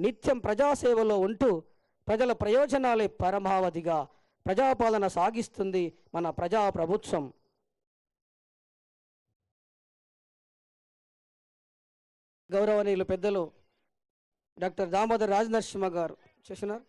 నిత్యం ప్రజాసేవలో ఉంటూ ప్రజల ప్రయోజనాలే పరమావధిగా ప్రజాపాలన సాగిస్తుంది మన ప్రజాప్రభుత్వం. గౌరవనీయులు పెద్దలు డాక్టర్ దామోదర్ రాజనరసింహ గారు చేసినారు.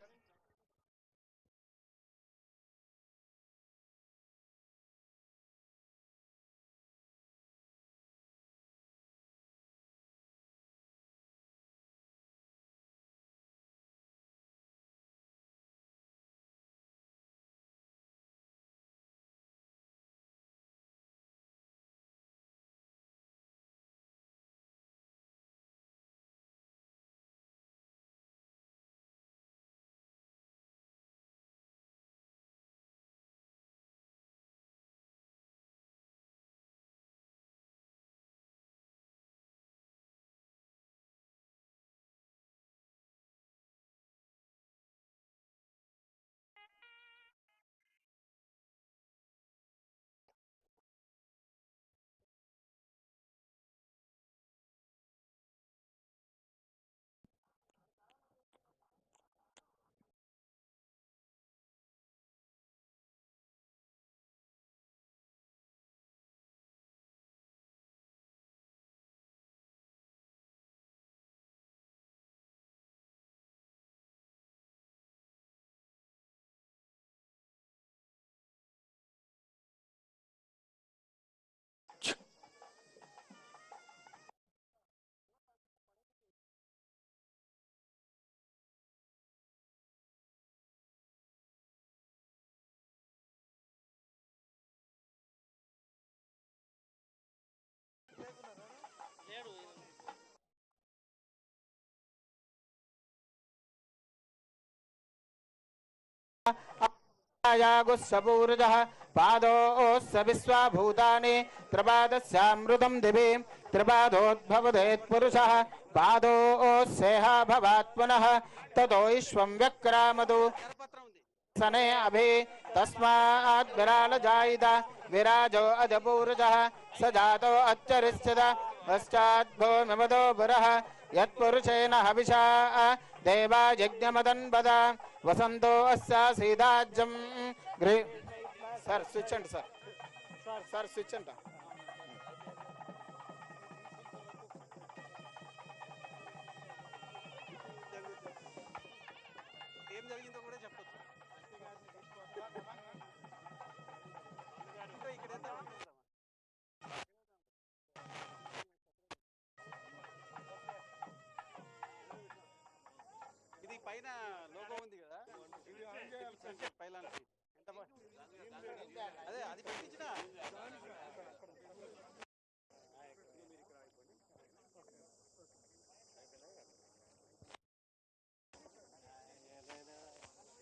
यागुस्सपूर्जः पादोऽस्य विश्वाभूतानि त्रिपादस्यामृतं दिवि त्रिपादोद्भवदेत्पुरुषः पादोऽस्येह भवात्मनः ततो विश्वं व्यक्रामतु सने अभि तस्मात् विरालजायित विराजो अजपूर्जः स जातो अच्छरिष्यत पश्चाद्भो मिमदो पुरः यत्पुरुषेण हविषा देवा यज्ञमदन्वद वसंतो अस्यासीदाज्यं गृह सर स्विच अंड सर स्विच अंड ఏం జరిగిందో కూడా చెప్పొచ్చు. ఇది పైన లోగో ఉంది కదా, పైన అదే అది పెట్టించిన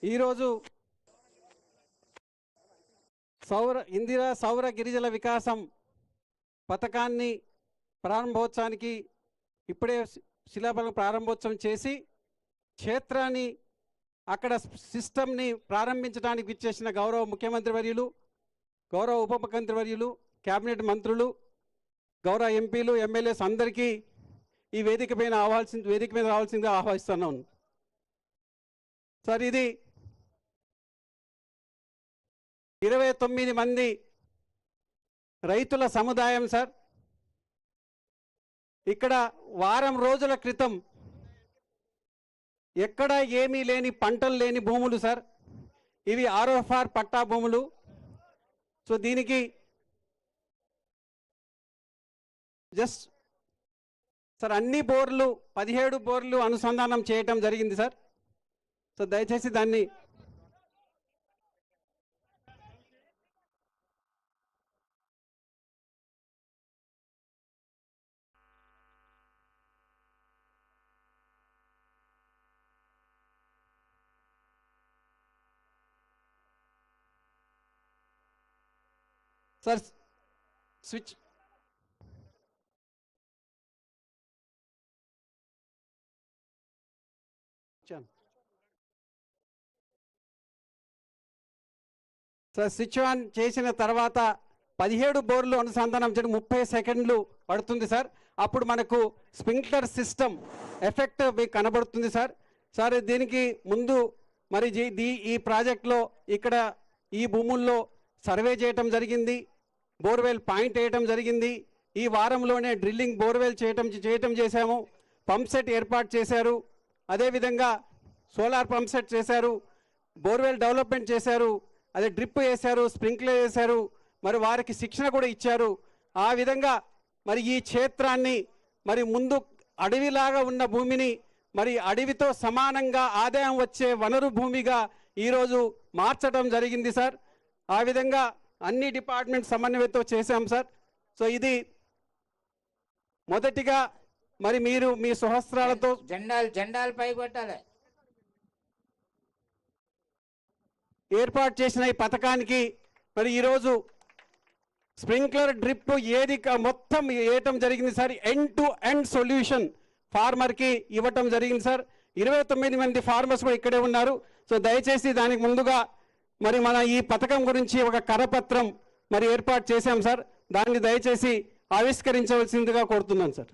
ఈరోజు ఇందిరా సౌర గిరిజల వికాసం పథకాన్ని ప్రారంభోత్సవానికి ఇప్పుడే శిలాఫలకం ప్రారంభోత్సవం చేసి క్షేత్రాన్ని అక్కడ సిస్టమ్ని ప్రారంభించడానికి ఇచ్చేసిన గౌరవ ముఖ్యమంత్రి వర్యులు, గౌరవ ఉప ముఖ్యమంత్రి వర్యులు, క్యాబినెట్ మంత్రులు, గౌరవ ఎంపీలు, ఎమ్మెల్యేస్ అందరికీ ఈ వేదిక మీద రావాల్సిందిగా ఆహ్వానిస్తున్నాను. సార్, ఇది 29 మంది రైతుల సముదాయం సార్. ఇక్కడ వారం రోజుల క్రితం ఎక్కడ ఏమీ లేని పంటలు లేని భూములు సార్. ఇవి ఆర్ఎఫ్ఆర్ పట్టా భూములు. సో దీనికి జస్ట్ సార్ అన్ని బోర్లు 17 బోర్లు అనుసంధానం చేయటం జరిగింది సార్. సో దయచేసి దాన్ని sir switch sir switch on చేసిన తర్వాత 17 బోర్లు అనుసంధానం చేయడం 30 సెకండ్లు పడుతుంది సార్. అప్పుడు మనకు స్ప్రింక్లర్ సిస్టమ్ ఎఫెక్ట్ మీకు కనబడుతుంది సార్. సార్ దీనికి ముందు మరి ఈ ప్రాజెక్ట్లో ఇక్కడ ఈ భూముల్లో సర్వే చేయటం జరిగింది, బోర్వెల్ పాయింట్ వేయటం జరిగింది. ఈ వారంలోనే డ్రిల్లింగ్ బోర్వెల్ చేయటం చేశాము. పంప్ సెట్ ఏర్పాటు చేశారు, అదేవిధంగా సోలార్ పంప్ సెట్ చేశారు, బోర్వెల్ డెవలప్మెంట్ చేశారు, అదే డ్రిప్ వేశారు, స్ప్రింక్లర్ వేశారు, మరి వారికి శిక్షణ కూడా ఇచ్చారు. ఆ విధంగా మరి ఈ క్షేత్రాన్ని మరి ముందు అడవిలాగా ఉన్న భూమిని మరి అడవితో సమానంగా ఆదాయం వచ్చే వనరు భూమిగా ఈరోజు మార్చడం జరిగింది సార్. ఆ విధంగా అన్ని డిపార్ట్మెంట్ సమన్వయంతో చేశాం సార్. సో ఇది మొదటిగా మరి మీరు మీ సహస్రాలతో జెండాలు పై కొట్టాలి. ఏర్పాటు చేసిన ఈ పథకానికి మరి ఈరోజు స్ప్రింక్లర్ డ్రిప్ ఏది మొత్తం వేయటం జరిగింది sir. End to end solution ఫార్మర్కి ఇవ్వటం జరిగింది సార్. 29 మంది ఫార్మర్స్ కూడా ఇక్కడే ఉన్నారు. సో దయచేసి దానికి ముందుగా మరి మన ఈ పథకం గురించి ఒక కరపత్రం మరి ఏర్పాటు చేశాం సార్. దాన్ని దయచేసి ఆవిష్కరించవలసిందిగా కోరుతున్నాను సార్.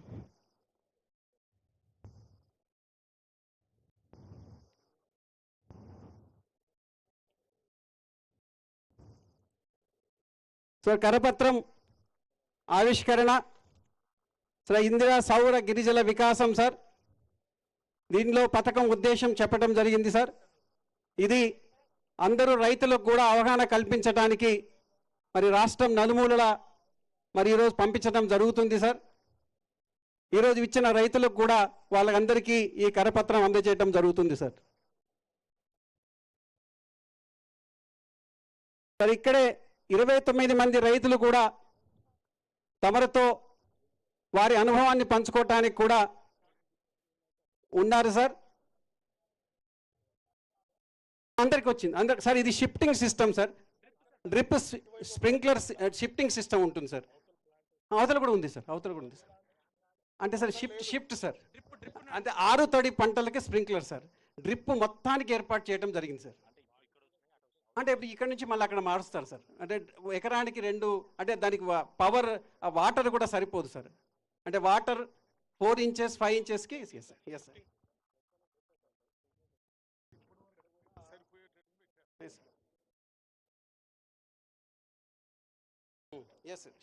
సార్ కరపత్రం ఆవిష్కరణ సార్ ఇందిరా సౌర గిరిజల వికాసం సార్. దీనిలో పథకం ఉద్దేశం చెప్పడం జరిగింది సార్. ఇది అందరూ రైతులకు కూడా అవగాహన కల్పించడానికి మరి రాష్ట్రం నలుమూలల మరి ఈరోజు పంపించడం జరుగుతుంది సార్. ఈరోజు ఇచ్చిన రైతులకు కూడా వాళ్ళందరికీ ఈ కరపత్రం అందజేయడం జరుగుతుంది సార్. సార్ ఇక్కడే 29 మంది రైతులు కూడా తమరితో వారి అనుభవాన్ని పంచుకోవటానికి కూడా ఉన్నారు సార్. అందరికి వచ్చింది సార్. ఇది shifting system sir. Drip sprinkler shifting system ఉంటుంది సార్. అవతల కూడా ఉంది సార్, అవతల కూడా ఉంది సార్. అంటే సార్ షిఫ్ట్ సార్. అంటే 6 తడి పంటలకి స్ప్రింక్లర్ సార్. డ్రిప్ మొత్తానికి ఏర్పాటు చేయడం జరిగింది సార్. అంటే ఇప్పుడు ఇక్కడ నుంచి మళ్ళీ అక్కడ మారుస్తారు సార్. అంటే ఎకరానికి 2 అంటే దానికి పవర్ వాటర్ కూడా సరిపోదు సార్. అంటే వాటర్ 4 ఇంచెస్ 5 ఇంచెస్కి yes sir. Yes sir. Yes sir.